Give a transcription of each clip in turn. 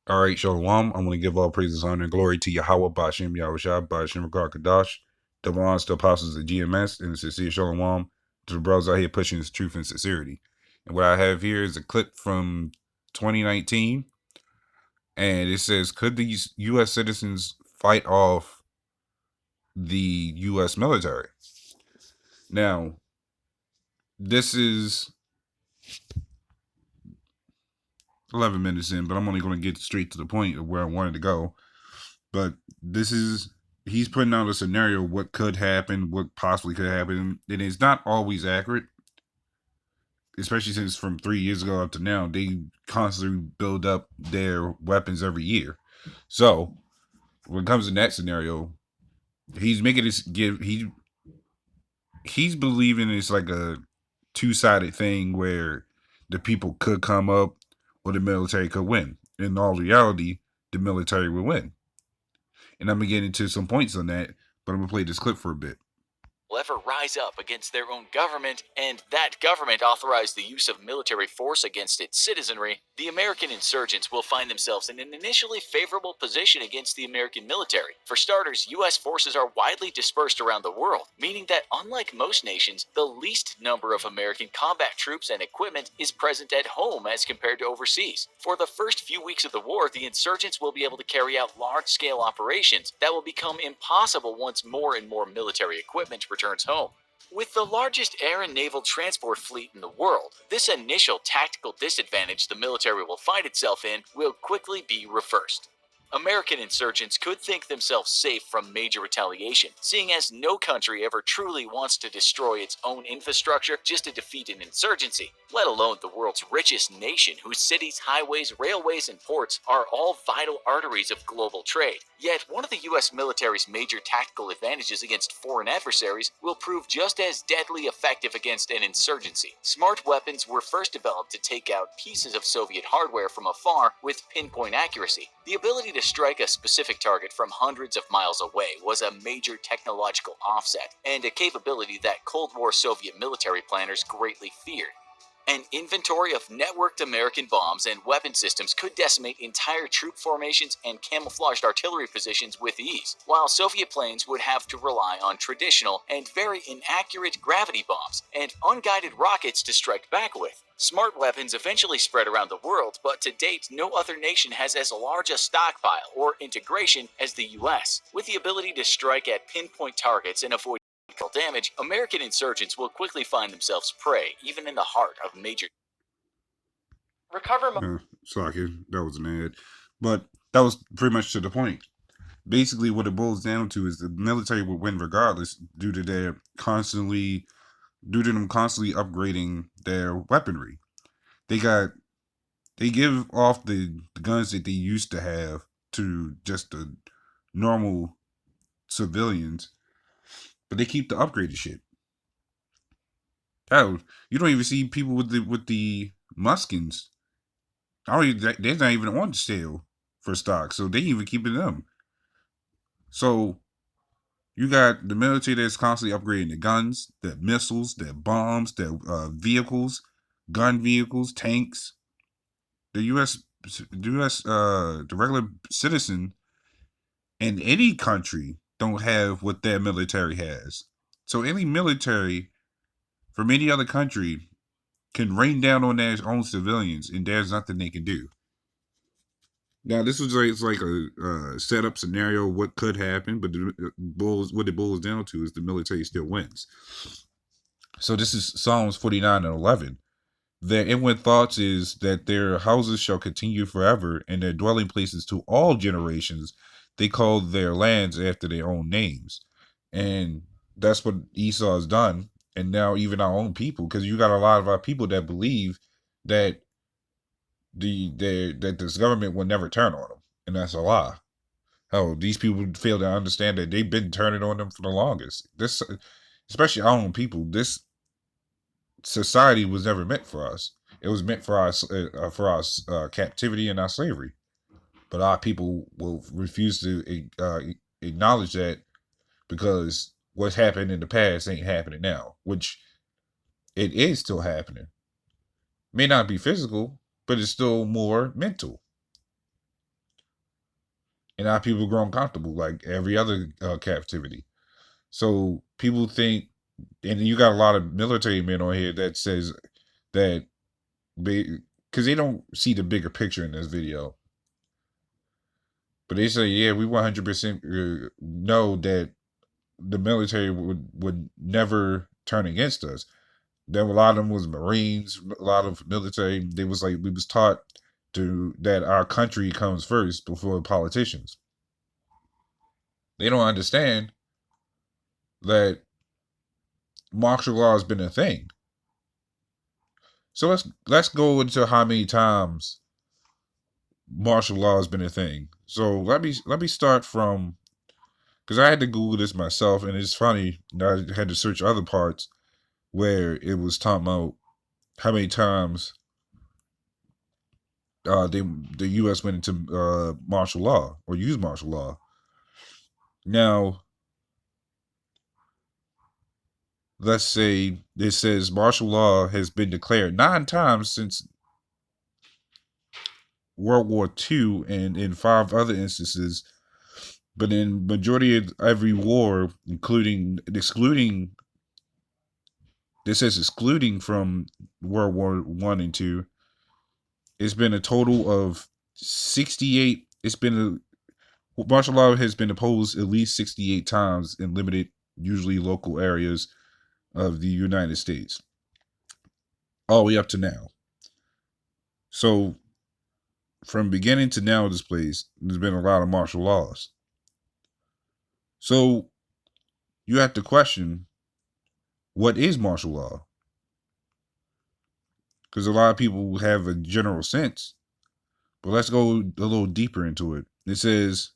All right, Shalom. I want to give all praises, honor, and glory to Yahweh, Bashim, Yahushua, Bashim, Rakar, Kadash, the Belongs to Apostles of GMS, and the sincere Shalom to the brothers out here pushing this truth and sincerity. And what I have here is a clip from 2019, and it says, could these U.S. citizens fight off the U.S. military? Now, this is 11 minutes in, but I'm only going to get straight to the point of where I wanted to go. But this is he's putting out a scenario what could happen, what possibly could happen, and it's not always accurate. Especially since from 3 years ago up to now, they constantly build up their weapons every year. So when it comes to that scenario, he's making this give he's believing it's like a two-sided thing where the people could come up or the military could win. In all reality, the military will win. And I'm gonna get into some points on that, but I'm gonna play this clip for a bit. Will ever rise up against their own government, and that government authorize the use of military force against its citizenry, the American insurgents will find themselves in an initially favorable position against the American military. For starters, U.S. forces are widely dispersed around the world, meaning that unlike most nations, the least number of American combat troops and equipment is present at home as compared to overseas. For the first few weeks of the war, the insurgents will be able to carry out large-scale operations that will become impossible once more and more military equipment returns home. With the largest air and naval transport fleet in the world, this initial tactical disadvantage the military will find itself in will quickly be reversed. American insurgents could think themselves safe from major retaliation, seeing as no country ever truly wants to destroy its own infrastructure just to defeat an insurgency, let alone the world's richest nation whose cities, highways, railways, and ports are all vital arteries of global trade. Yet, one of the U.S. military's major tactical advantages against foreign adversaries will prove just as deadly effective against an insurgency. Smart weapons were first developed to take out pieces of Soviet hardware from afar with pinpoint accuracy. The ability to strike a specific target from hundreds of miles away was a major technological offset, and a capability that Cold War Soviet military planners greatly feared. An inventory of networked American bombs and weapon systems could decimate entire troop formations and camouflaged artillery positions with ease, while Soviet planes would have to rely on traditional and very inaccurate gravity bombs and unguided rockets to strike back with. Smart weapons eventually spread around the world, but to date, no other nation has as large a stockpile or integration as the US. With the ability to strike at pinpoint targets and avoid damage, American insurgents will quickly find themselves prey, even in the heart of major. Sorry, that was an ad, but that was pretty much to the point. Basically, what it boils down to is the military will win regardless due to them constantly upgrading their weaponry. They got they give off the guns that they used to have to just the normal civilians, but they keep the upgraded shit. Hell, you don't even see people with the muskins. They're not even on sale for stock, so they even keeping them. So you got the military that's constantly upgrading the guns, the missiles, the bombs, the vehicles, gun vehicles, tanks. The the regular citizen in any country don't have what their military has. So any military from any other country can rain down on their own civilians, and there's nothing they can do. Now, this was like, it's like a setup scenario what could happen, but what it boils down to is the military still wins. So this is Psalms 49 and 11. Their inward thoughts is that their houses shall continue forever, and their dwelling places to all generations. They call their lands after their own names. And that's what Esau has done. And now even our own people, because you got a lot of our people that believe that that this government will never turn on them. And that's a lie. Oh, these people fail to understand that they've been turning on them for the longest. This, especially our own people, this society was never meant for us. It was meant for our captivity and our slavery. But our people will refuse to acknowledge that because what's happened in the past ain't happening now, which it is still happening. May not be physical, but it's still more mental. and now people grown comfortable like every other captivity. So people think, and you got a lot of military men on here that says that because they don't see the bigger picture in this video, but they say, yeah, we 100% know that the military would never turn against us. There were a lot of them was Marines, a lot of military. They was like we was taught to that our country comes first before politicians. They don't understand that martial law has been a thing. So let's go into how many times martial law has been a thing. So let me start from, because I had to Google this myself, and it's funny. I had to search other parts where it was talking about how many times the U.S. went into martial law or used martial law. Now, let's say it says martial law has been declared 9 times since World War II, and in 5 other instances. But in majority of every war, excluding, this says excluding from World War One and Two, it's been a total of 68. Martial law has been opposed at least 68 times in limited, usually local areas of the United States, all the way up to now. So from beginning to now, this place, there's been a lot of martial laws. So you have to question, what is martial law? Because a lot of people have a general sense, but let's go a little deeper into it. It says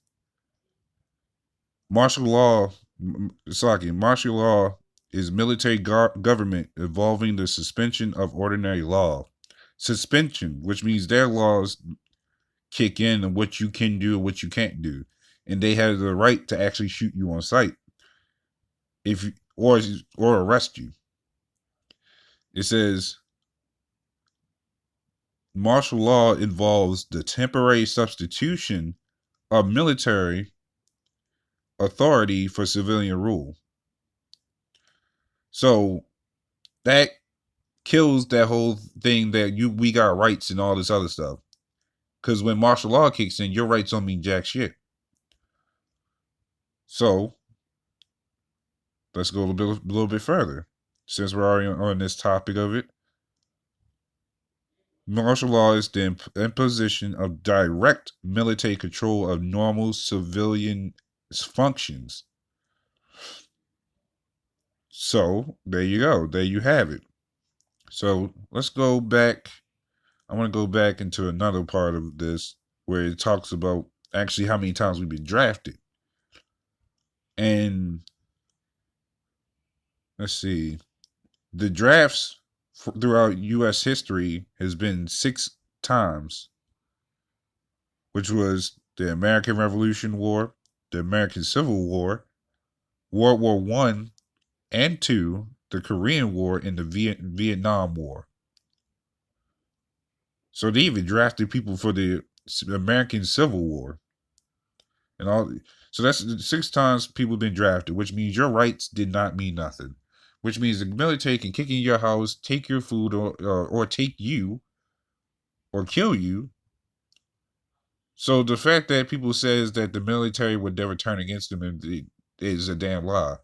martial law, martial law is military government involving the suspension of ordinary law. Suspension, which means their laws kick in and what you can do and what you can't do, and they have the right to actually shoot you on sight if you, or arrest you. It says martial law involves the temporary substitution of military authority for civilian rule. So that kills that whole thing that we got rights and all this other stuff. Because when martial law kicks in, your rights don't mean jack shit. So let's go a little bit further. Since we're already on this topic of it, martial law is the imposition of direct military control of normal civilian functions. So there you go. There you have it. So let's go back. I want to go back into another part of this where it talks about actually how many times we've been drafted. And let's see. The drafts throughout U.S. history has been 6 times, which was the American Revolution War, the American Civil War, World War One and Two, the Korean War, and the Vietnam War. So they even drafted people for the American Civil War, and all. So that's 6 times people have been drafted, which means your rights did not mean nothing. Which means the military can kick in your house, take your food, or take you, or kill you. So the fact that people says that the military would never turn against them is a damn lie.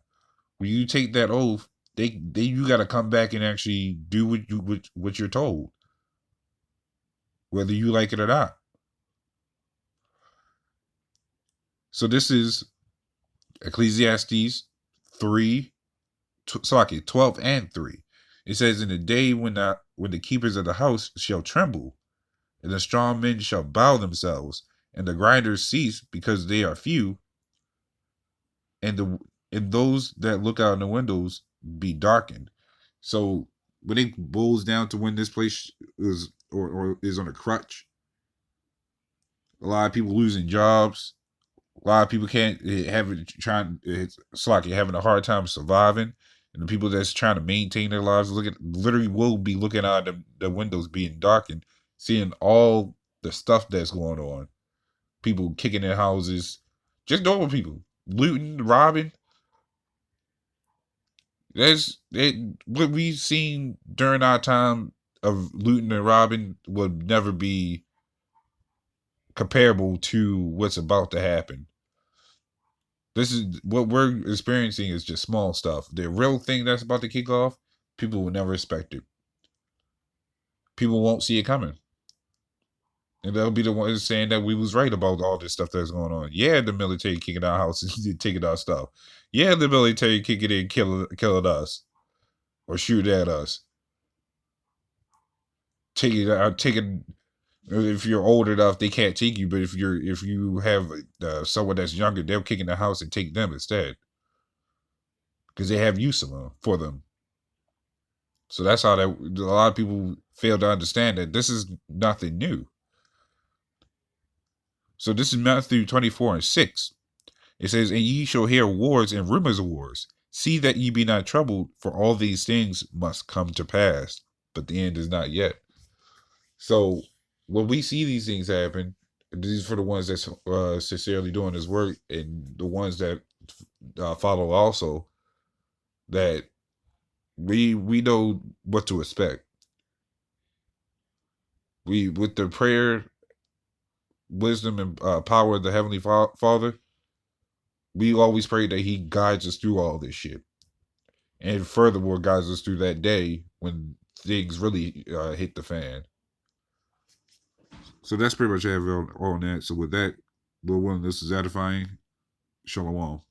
When you take that oath, you got to come back and actually do what you're told, whether you like it or not. So this is Ecclesiastes 12 and 3. It says, in the day when the keepers of the house shall tremble, and the strong men shall bow themselves, and the grinders cease because they are few, and those that look out in the windows be darkened. So when it boils down to when this place is or is on a crutch, a lot of people losing jobs. A lot of people can't it's like you're having a hard time surviving, and the people that's trying to maintain their lives literally will be looking out the windows being darkened, seeing all the stuff that's going on. people kicking their houses, just normal people looting, robbing. What we've seen during our time of looting and robbing would never be comparable to what's about to happen. This is what we're experiencing is just small stuff. The real thing that's about to kick off, people will never expect it. People won't see it coming. And they'll be the ones saying that we was right about all this stuff that's going on. Yeah, the military kicking our houses, taking our stuff. Yeah, the military kicking in, killing us, or shoot at us. Taking. If you're old enough, they can't take you. But if you have someone that's younger, they'll kick in the house and take them instead, because they have use of them for them. So that's how that a lot of people fail to understand that this is nothing new. So this is Matthew 24:6. It says, "And ye shall hear wars and rumors of wars. See that ye be not troubled, for all these things must come to pass, but the end is not yet." So when we see these things happen, these for the ones that's sincerely doing this work, and the ones that follow also, that we know what to expect. We, with the prayer, wisdom, and power of the Heavenly Father, we always pray that He guides us through all this shit, and furthermore guides us through that day when things really hit the fan. So that's pretty much everything on that. So with that, Lord willing, this is edifying. Shalom.